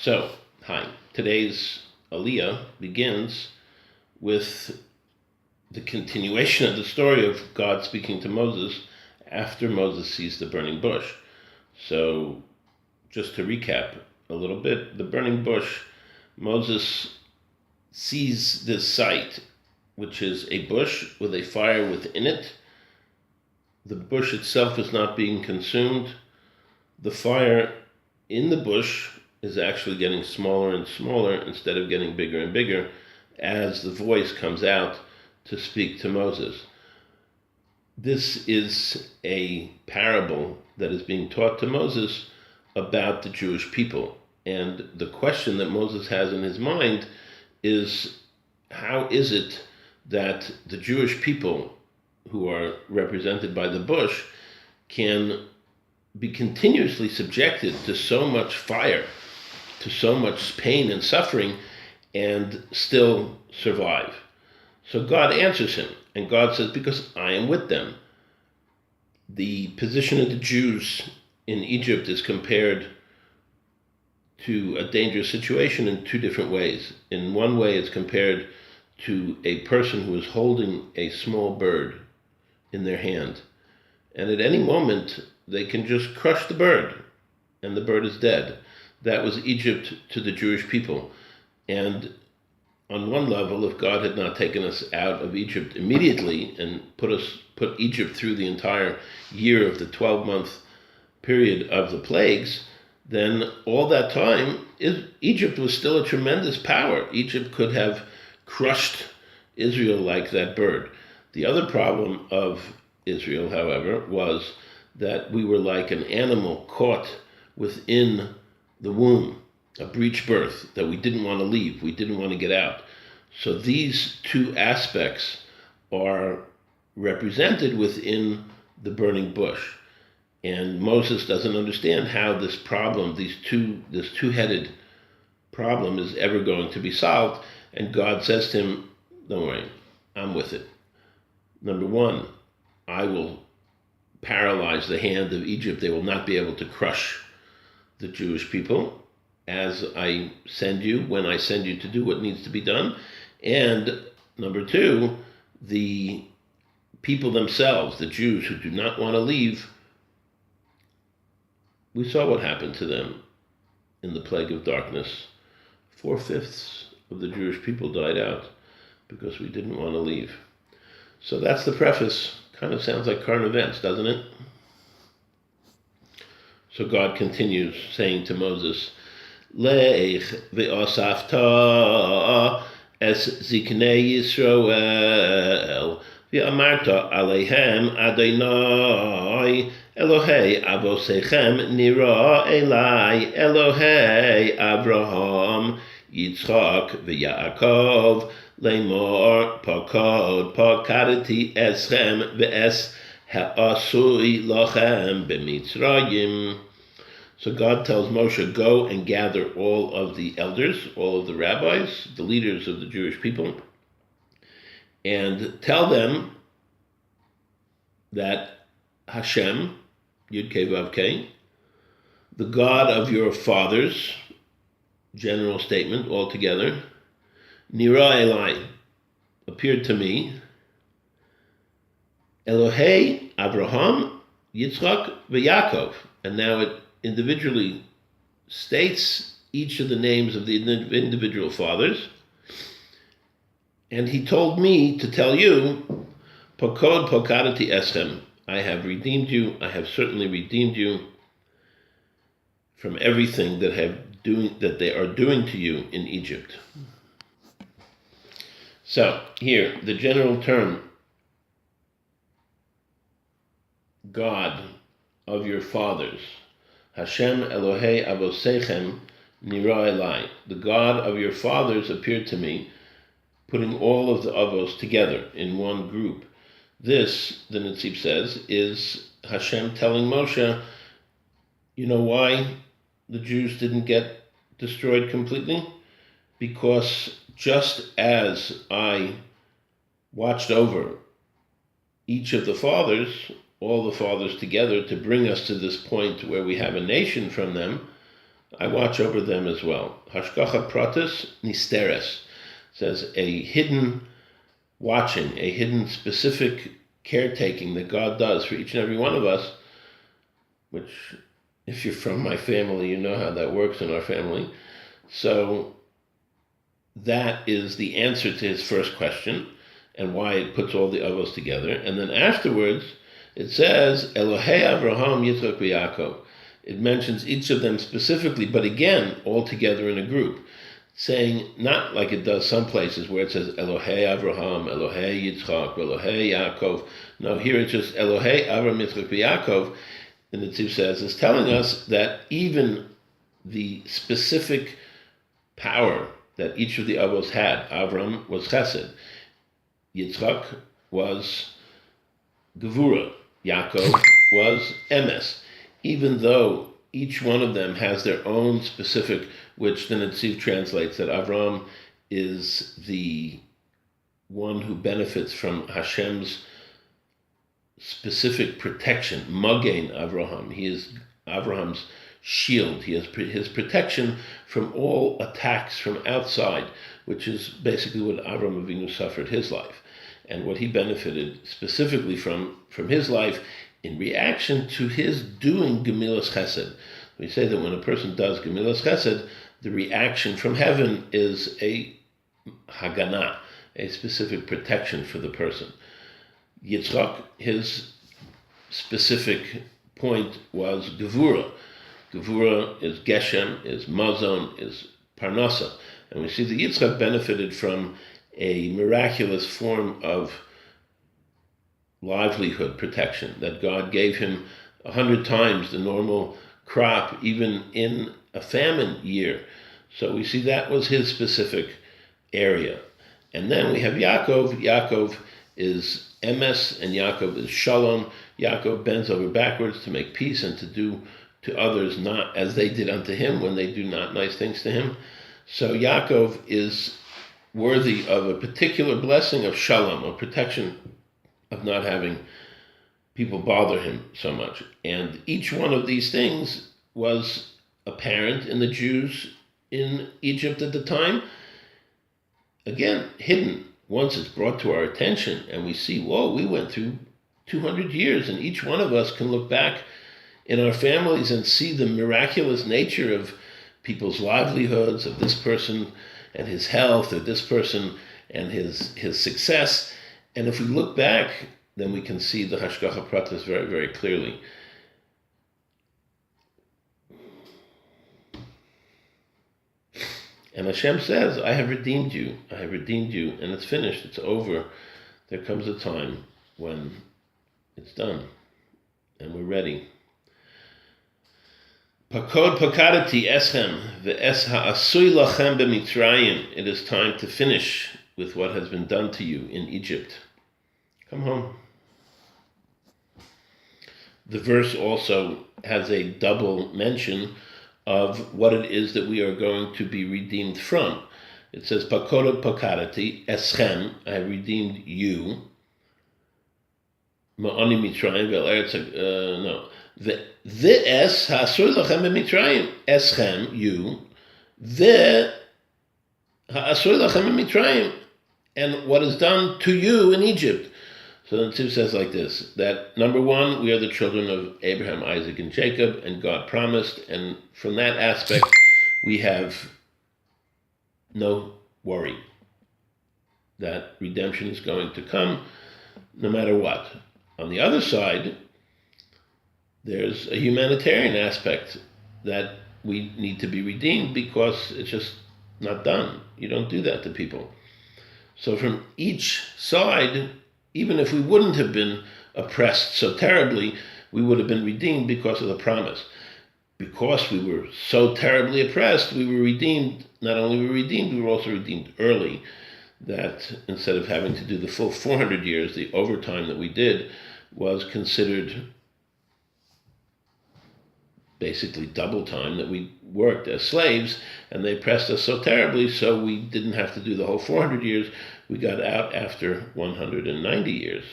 So, hi. Today's aliya begins with the continuation of the story of God speaking to Moses after Moses sees the burning bush. So, just to recap a little bit, the burning bush, Moses sees this sight, which is a bush with a fire within it. The bush itself is not being consumed. The fire in the bush is actually getting smaller and smaller instead of getting bigger and bigger as the voice comes out to speak to Moses. This is a parable that is being taught to Moses about the Jewish people. And the question that Moses has in his mind is, how is it that the Jewish people, who are represented by the bush, can be continuously subjected to so much fire, to so much pain and suffering, and still survive? So God answers him, and God says, because I am with them. The position of the Jews in Egypt is compared to a dangerous situation in two different ways. In one way, it's compared to a person who is holding a small bird in their hand. And at any moment, they can just crush the bird, and the bird is dead. That was Egypt to the Jewish people. And on one level, if God had not taken us out of Egypt immediately and put Egypt through the entire year of the 12-month period of the plagues, then all that time, Egypt was still a tremendous power. Egypt could have crushed Israel like that bird. The other problem of Israel, however, was that we were like an animal caught within the womb, a breech birth that we didn't want to leave, we didn't want to get out. So these two aspects are represented within the burning bush. And Moses doesn't understand how this problem, this two-headed problem, is ever going to be solved. And God says to him, don't worry, I'm with it. Number one, I will paralyze the hand of Egypt. They will not be able to crush the Jewish people as I send you, when I send you to do what needs to be done. And number two, the people themselves, the Jews who do not want to leave, we saw what happened to them in the plague of darkness. 4/5 of the Jewish people died out because we didn't want to leave. So that's the preface. Kind of sounds like current events, doesn't it? So God continues saying to Moses, Lech ve'osafta es ziknei Yisrael ve'amarta aleihem Adonai Elohei avosechem nira elai Elohei Abraham Yitzchak ve'Yaakov Lemor pakadati eschem ve'es ha'asui lachem b'Mitzrayim. So God tells Moshe, go and gather all of the elders, all of the rabbis, the leaders of the Jewish people, and tell them that Hashem, Yud Kei Vav Kei, the God of your fathers, general statement altogether, Nira Elai, appeared to me, Elohei Abraham, Yitzchak, ve'Yaakov. And now it individually states each of the names of the individual fathers. And he told me to tell you, Pakod Pokadati Eschem, I have redeemed you, I have certainly redeemed you from everything that they are doing to you in Egypt. So here, the general term, God of your fathers, Hashem Elohei Avosechem Nira Elai, the God of your fathers appeared to me, putting all of the Avos together in one group. This, the Netziv says, is Hashem telling Moshe, you know why the Jews didn't get destroyed completely? Because just as I watched over each of the fathers, all the fathers together, to bring us to this point where we have a nation from them, I watch over them as well. Hashgacha pratis nisteres says a hidden watching, a hidden specific caretaking that God does for each and every one of us, which if you're from my family, you know how that works in our family. So that is the answer to his first question and why it puts all the avos together. And then afterwards, it says, Elohei Avraham, Yitzchak, Yaakov. It mentions each of them specifically, but again, all together in a group, saying not like it does some places where it says Elohei Avraham, Elohei Yitzchak, Elohei Yaakov. No, here it's just Elohei Avraham, Yitzchak, Yaakov. And the Tziv says, is telling us that even the specific power that each of the avos had, Avram was Chesed, Yitzchak was Gevura, Yaakov was Emes. Even though each one of them has their own specific, which the Netziv translates that Avram is the one who benefits from Hashem's specific protection, Magen Avraham. He is Avraham's shield. He has his protection from all attacks from outside, which is basically what Avram Avinu suffered his life, and what he benefited specifically from his life in reaction to his doing Gemilas Chesed. We say that when a person does Gemilas Chesed, the reaction from heaven is a Haganah, a specific protection for the person. Yitzchak, his specific point was Gevura. Gevura is Geshem, is Mazon, is Parnasa. And we see that Yitzchak benefited from a miraculous form of livelihood protection, that God gave him 100 times the normal crop, even in a famine year. So we see that was his specific area. And then we have Yaakov. Yaakov is Emes, and Yaakov is Shalom. Yaakov bends over backwards to make peace and to do to others not as they did unto him when they do not nice things to him. So Yaakov is worthy of a particular blessing of Shalom, of protection, of not having people bother him so much. And each one of these things was apparent in the Jews in Egypt at the time. Again, hidden. Once it's brought to our attention and we see, whoa, we went through 200 years, and each one of us can look back in our families and see the miraculous nature of people's livelihoods, of this person and his health, of this person and his success. And if we look back, then we can see the Hashgacha Pratis very, very clearly. And Hashem says, I have redeemed you. I have redeemed you. And it's finished. It's over. There comes a time when it's done. And we're ready. Pakod pakadati eschem ve'es ha'asui lachem b'mitzrayim. It is time to finish with what has been done to you in Egypt. Come home. The verse also has a double mention of what it is that we are going to be redeemed from. It says, Pakoda pakadati eschem, I have redeemed you. Ma'ani mitzrayim ve'el eretz, no. Ve'es ha'asur lachem b'mitzrayim, eschem, you. Ve'ha'asur lachem b'mitzrayim, and what is done to you in Egypt. So the Tziv says like this, that number one, we are the children of Abraham, Isaac, and Jacob, and God promised, and from that aspect, we have no worry that redemption is going to come no matter what. On the other side, there's a humanitarian aspect that we need to be redeemed because it's just not done. You don't do that to people. So from each side, even if we wouldn't have been oppressed so terribly, we would have been redeemed because of the promise. Because we were so terribly oppressed, we were redeemed. Not only were we redeemed, we were also redeemed early. That instead of having to do the full 400 years, the overtime that we did was considered basically double time, that we worked as slaves, and they pressed us so terribly, so we didn't have to do the whole 400 years. We got out after 190 years.